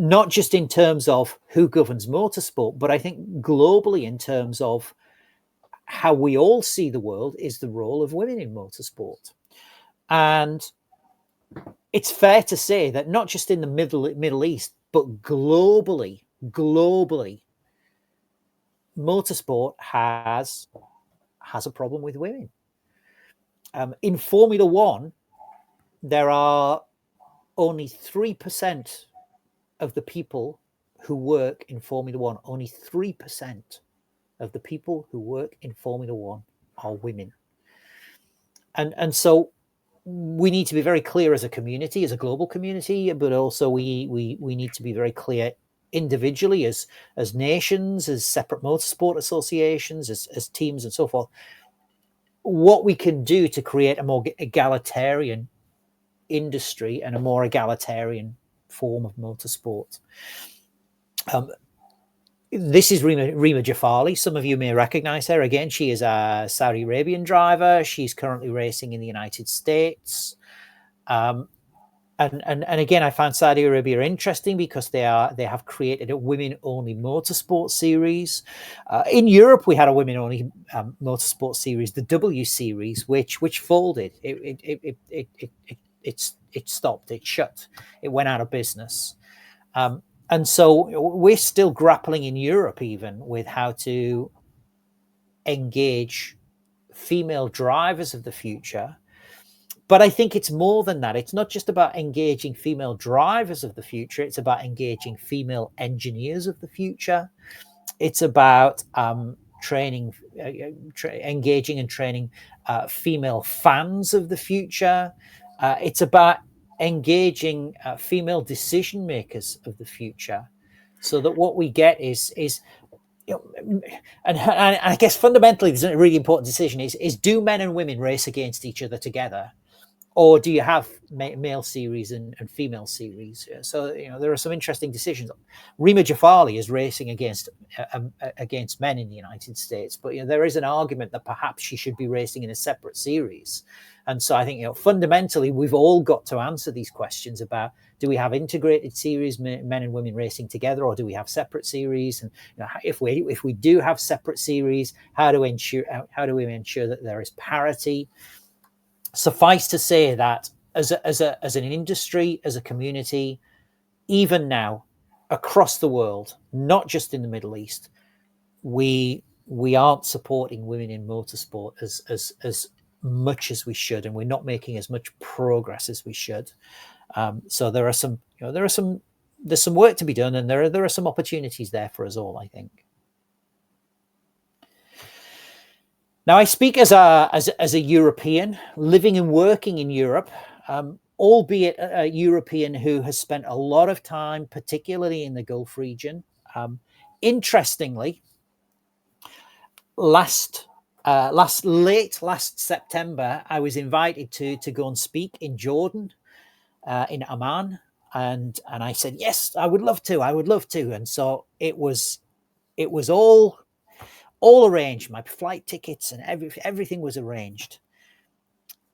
not just in terms of who governs motorsport, but I think globally in terms of how we all see the world, is the role of women in motorsport. And it's fair to say that not just in the Middle East, but globally, motorsport has a problem with women. In Formula One, there are only 3% of the people who work in Formula One. Only 3% of the people who work in Formula One are women. And so we need to be very clear as a community, as a global community, but also we need to be very clear individually as nations, as separate motorsport associations, as teams and so forth, what we can do to create a more egalitarian industry and a more egalitarian form of motorsport. This is Rima Jafali. Some of you may recognize her. Again, she is a Saudi Arabian driver. She's currently racing in the United States. And again, I found Saudi Arabia interesting because they have created a women-only motorsport series. In Europe, we had a women-only motorsport series, the W Series, which folded. It stopped. It shut. It went out of business. And so we're still grappling in Europe even with how to engage female drivers of the future But I think it's more than that. It's not just about engaging female drivers of the future. It's about engaging female engineers of the future. It's about training, engaging and training female fans of the future. It's about engaging female decision makers of the future, so that what we get is you know, and I guess fundamentally, there's a really important decision: is do men and women race against each other together, or do you have male series and female series? So there are some interesting decisions. Rima Jafali is racing against men in the United States, but there is an argument that perhaps she should be racing in a separate series. And so I think fundamentally we've all got to answer these questions about: do we have integrated series, men and women racing together, or do we have separate series? And if we do have separate series, how do we ensure that there is parity? Suffice to say that as an industry, as a community, even now across the world, not just in the Middle East, we aren't supporting women in motorsport as much as we should, and we're not making as much progress as we should. So there's some work to be done, and there are some opportunities there for us all, I think. Now, I speak as a European living and working in Europe, albeit a European who has spent a lot of time, particularly in the Gulf region. Interestingly, last September, I was invited to go and speak in Jordan, in Amman, and I said yes, I would love to, and so it was all arranged. My flight tickets and everything was arranged.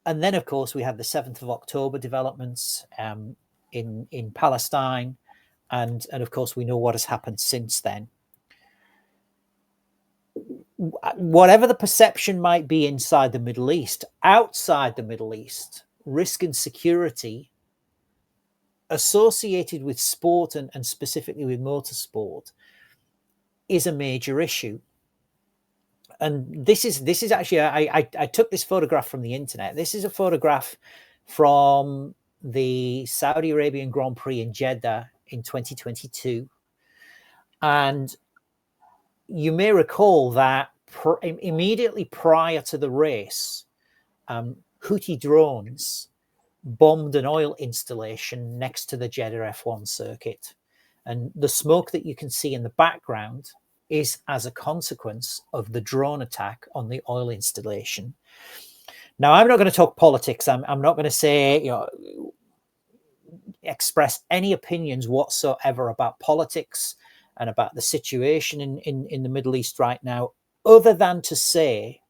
And then, of course, we had the 7th of October developments in Palestine, and of course we know what has happened since then. Whatever the perception might be inside the Middle East, outside the Middle East, risk and security associated with sport and specifically with motorsport is a major issue. And this is actually, I took this photograph from the internet. This is a photograph from the Saudi Arabian Grand Prix in Jeddah in 2022. And you may recall that immediately prior to the race, Houthi drones bombed an oil installation next to the Jeddah F1 circuit. And the smoke that you can see in the background is as a consequence of the drone attack on the oil installation. Now, I'm not going to talk politics. I'm not going to say, express any opinions whatsoever about politics and about the situation in the Middle East right now, other than to say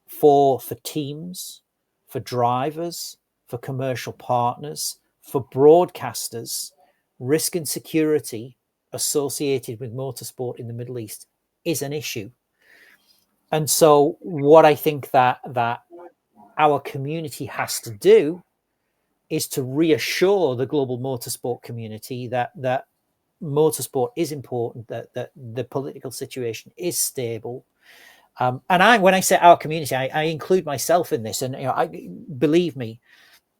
for teams, for drivers, for commercial partners, for broadcasters, risk and security associated with motorsport in the Middle East is an issue. And so what I think that our community has to do is to reassure the global motorsport community that motorsport is important, that the political situation is stable. And when I say our community, I include myself in this. And believe me,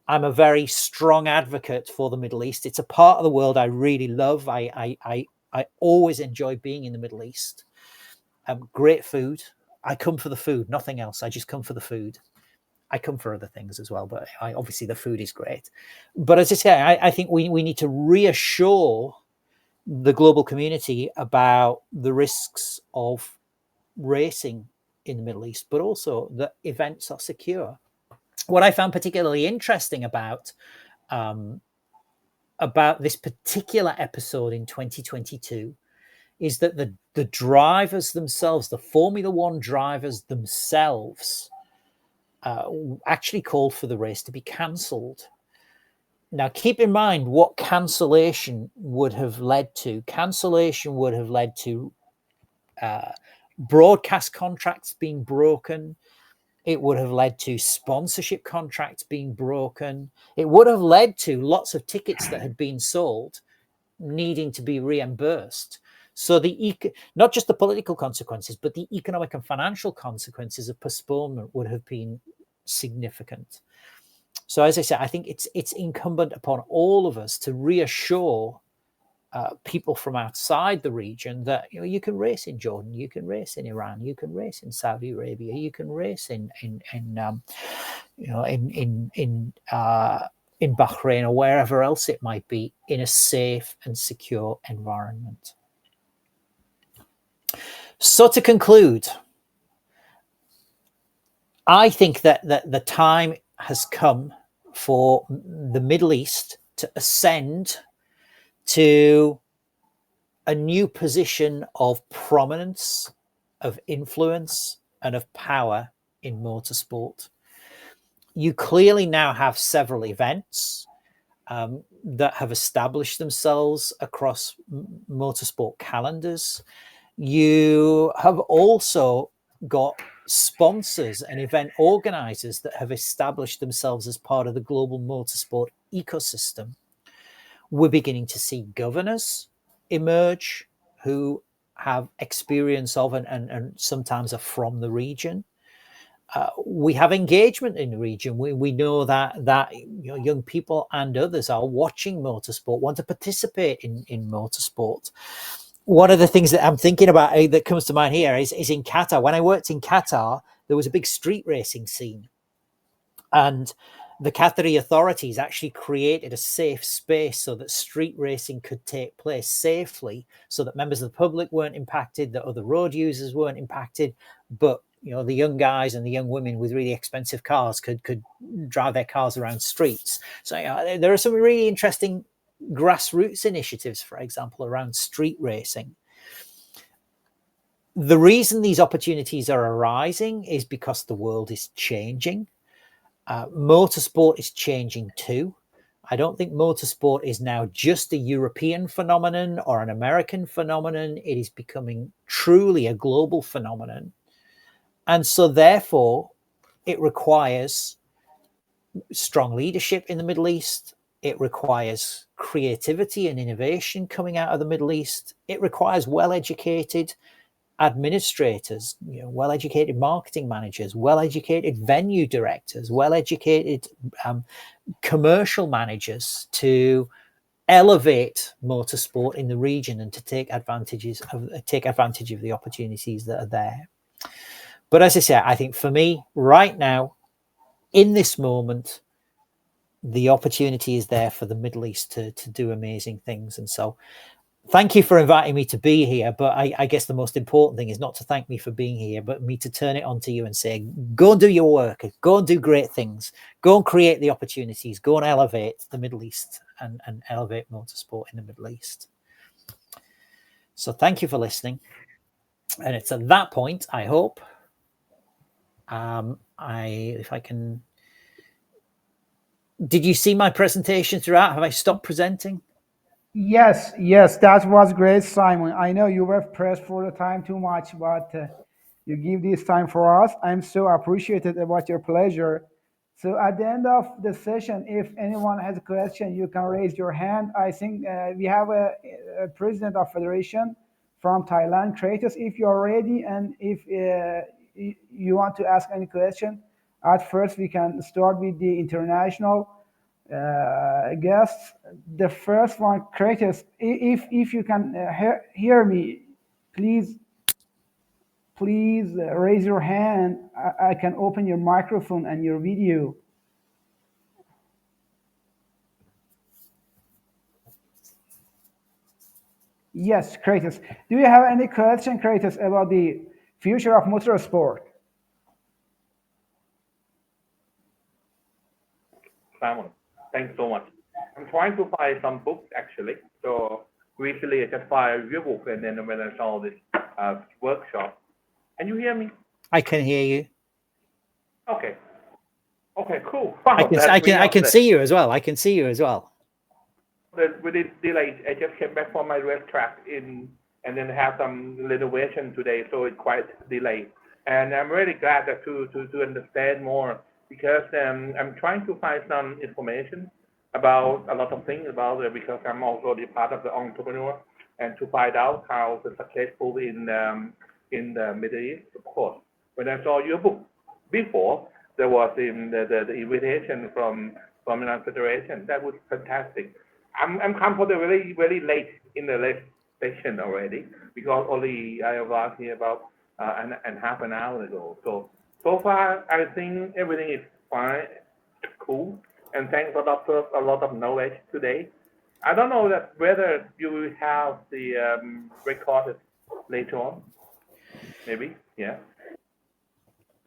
I'm a very strong advocate for the Middle East. It's a part of the world I really love. I always enjoy being in the Middle East. Great food. I come for the food, nothing else. I just come for the food. I come for other things as well, but obviously the food is great. But as I say, I think we need to reassure the global community about the risks of racing in the Middle East, but also that events are secure. What I found particularly interesting about this particular episode in 2022 is that the drivers themselves, the Formula One drivers themselves, actually called for the race to be cancelled. Now, keep in mind what cancellation would have led to. Cancellation would have led to broadcast contracts being broken. It would have led to sponsorship contracts being broken. It would have led to lots of tickets that had been sold needing to be reimbursed. So not just the political consequences, but the economic and financial consequences of postponement would have been significant. So as I said, I think it's incumbent upon all of us to reassure people from outside the region that you can race in Jordan, you can race in Iran, you can race in Saudi Arabia, you can race in Bahrain or wherever else it might be, in a safe and secure environment. So to conclude, I think that the time has come for the Middle East to ascend to a new position of prominence, of influence, and of power in motorsport. You clearly now have several events that have established themselves across motorsport calendars. You have also got sponsors and event organizers that have established themselves as part of the global motorsport ecosystem. We're beginning to see governors emerge who have experience of and sometimes are from the region. We have engagement in the region. We know that young people and others are watching motorsport, want to participate in motorsport. One of the things that I'm thinking about that comes to mind here is in Qatar. When I worked in Qatar, there was a big street racing scene, and the Qatari authorities actually created a safe space so that street racing could take place safely, so that members of the public weren't impacted, that other road users weren't impacted, but the young guys and the young women with really expensive cars could drive their cars around streets. So there are some really interesting grassroots initiatives, for example, around street racing. The reason these opportunities are arising is because the world is changing. Motorsport is changing too. I don't think motorsport is now just a European phenomenon or an American phenomenon. It is becoming truly a global phenomenon. And so therefore, it requires strong leadership in the Middle East. It requires creativity and innovation coming out of the Middle East. It requires well-educated administrators, well-educated marketing managers, well-educated venue directors, well-educated commercial managers to elevate motorsport in the region and to take advantage of the opportunities that are there. But as I say, I think for me right now, in this moment, the opportunity is there for the Middle East to do amazing things. And so thank you for inviting me to be here. But I guess the most important thing is not to thank me for being here, but me to turn it on to you and say, go and do your work, go and do great things, go and create the opportunities, go and elevate the Middle East and elevate motorsport in the Middle East. So thank you for listening. And it's at that point, I hope, if I can... Did you see my presentation throughout? Have I stopped presenting? Yes, that was great, Simon. I know you were pressed for the time too much, but you give this time for us. I'm so appreciated about your pleasure. So at the end of the session, if anyone has a question, you can raise your hand. I think we have a president of federation from Thailand. Kratos, if you're ready, and if you want to ask any question, at first we can start with the international guests. The first one, Kratos, if you can hear me, please raise your hand. I can open your microphone and your video. Yes, Kratos. Do you have any question, Kratos, about the future of motorsport? Simon, thanks so much. I'm trying to find some books actually. So recently I just found your book, and then when I saw this workshop, can you hear me? I can hear you. Okay. Okay, cool. Wow, I can see you as well. I can see you as well. With this delay, I just came back from my racetrack and then have some renovation today, so it's quite delayed. And I'm really glad that to understand more, because I'm trying to find some information about a lot of things about it, because I'm also the part of the entrepreneur, and to find out how to successful in the Middle East. Of course, when I saw your book before, there was the invitation from United Federation. That was fantastic. I'm come for the very late in the late session already because only I arrived here about and half an hour ago. So far I think everything is fine, cool, and thanks a lot of knowledge today. I don't know that whether you will have the recorded later on. Maybe, yeah.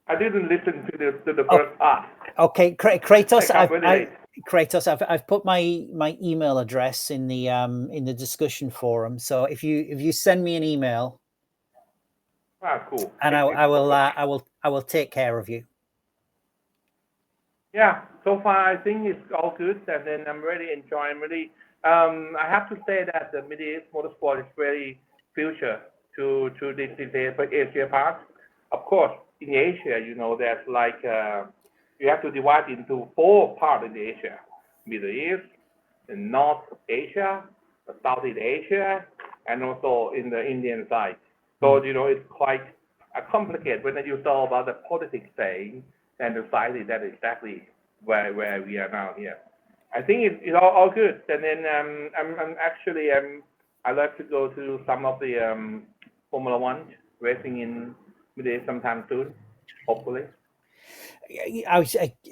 I didn't listen to the first part. Okay, Kratos. Really Kratos, I've put my email address in the discussion forum. So if you send me an email, cool. And I will take care of you. Yeah, so far I think it's all good, and then I'm really enjoying. I have to say that the Middle East motorsport is very future to this Asia part. Of course, in Asia, there's like you have to divide into 4 parts in Asia: Middle East, the North Asia, the Southeast Asia, and also in the Indian side. So it's quite complicated when you saw about the politics thing and the society. That is exactly where we are now here. I think it's all good. And then I like to go to some of the Formula One racing in Middle East sometime soon, hopefully.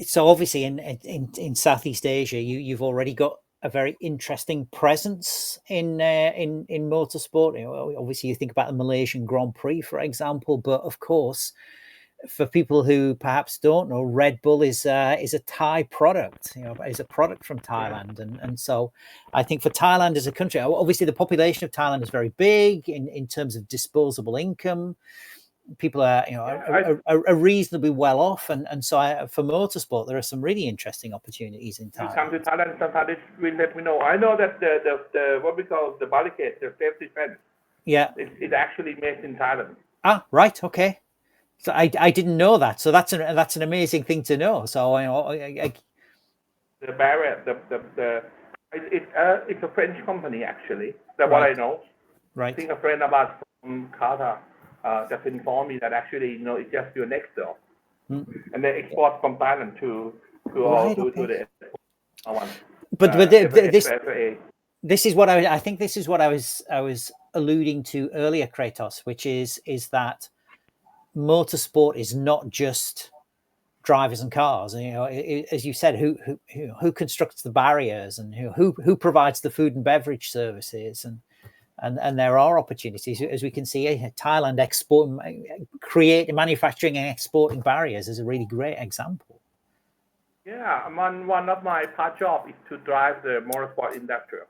So obviously in Southeast Asia, you've already got a very interesting presence in motorsport. Obviously you think about the Malaysian Grand Prix, for example, but of course, for people who perhaps don't know, Red Bull is a Thai product. Is a product from Thailand, and so I think for Thailand as a country, obviously the population of Thailand is very big in terms of disposable income. People are are reasonably well off, and so for motorsport there are some really interesting opportunities in Thailand. You come to Thailand sometime, let me know. I know that the what we call the barricade, the safety fence. Yeah, it's actually made in Thailand. Ah, right, okay. So I didn't know that. So that's an amazing thing to know. So the barrier, it's a French company actually. That's what I know. Right. I think a friend of ours from Qatar just informed me that actually it's just your next door, and they export from Thailand to the one. But this is what I think. This is what I was alluding to earlier, Kratos, which is that motorsport is not just drivers and cars. As you said, who constructs the barriers, and who provides the food and beverage services, and there are opportunities, as we can see. Thailand manufacturing and exporting barriers is a really great example. Yeah, one of my part job is to drive the motorsport industry.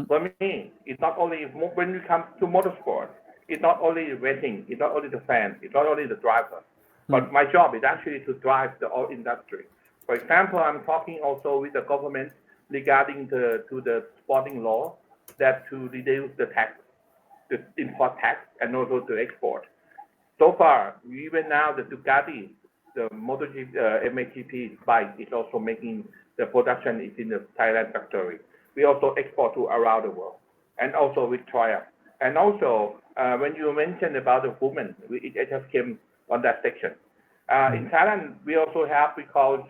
For me, it's not only when we come to motorsport. It's not only the racing, it's not only the fans, it's not only the driver, but my job is actually to drive the whole industry. For example, I'm talking also with the government regarding to the sporting law that to reduce the tax, the import tax, and also to export. So far, even now the Ducati, the MotoGP, MXGP bike is also making the production is in the Thailand factory. We also export to around the world, and also with Triumph. And also, when you mentioned about the women, it just came on that section. In Thailand, we also have, we call it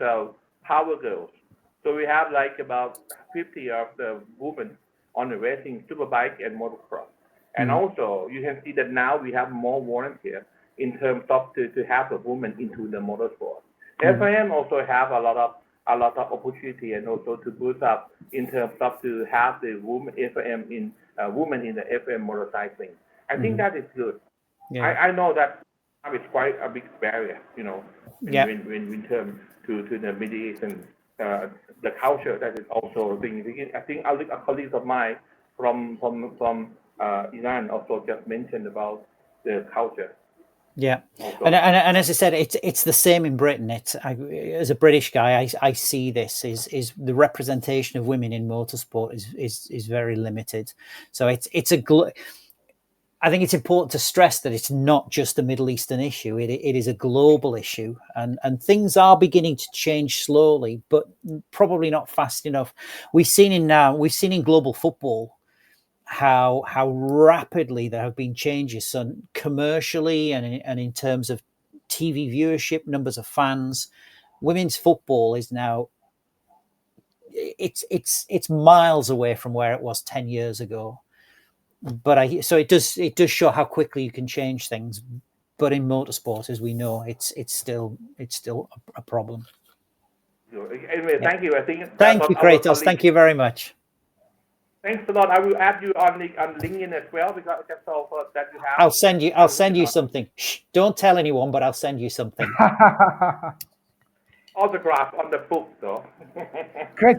Power Girls. So we have like about 50 of the women on the racing, superbike, and motocross. And also, you can see that now we have more volunteers in terms of to have the women into the motorsport. FIM also have a lot of opportunity, and also to boost up in terms of to have the women FIM in women in the FM motorcycling. I think that is good. Yeah. I know that it's quite a big barrier, in terms to the Middle East and the culture. That is also a thing. I think a colleague of mine from Iran also just mentioned about the culture. Yeah, and as I said, it's the same in Britain. As a British guy, I see this is the representation of women in motorsport is very limited. So I think it's important to stress that it's not just a Middle Eastern issue. It is a global issue, and things are beginning to change slowly, but probably not fast enough. We've seen in global football how rapidly there have been changes, so commercially and in terms of TV viewership, numbers of fans, women's football is now it's miles away from where it was 10 years ago. But so it does show how quickly you can change things. But in motorsport, as we know, it's still a problem. Anyway, thank you. I think thank you, Kratos. Thank you very much. Thanks a lot. I will add you on LinkedIn as well, because that's all that you have. I'll send you something. Shh, don't tell anyone, but I'll send you something. Autograph on the book, though. Great.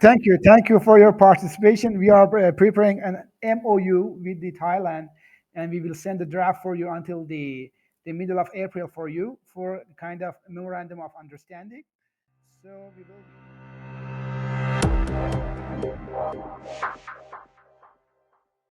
Thank you for your participation. We are preparing an MOU with the Thailand, and we will send the draft for you until the middle of April for you for kind of memorandum of understanding. So we will.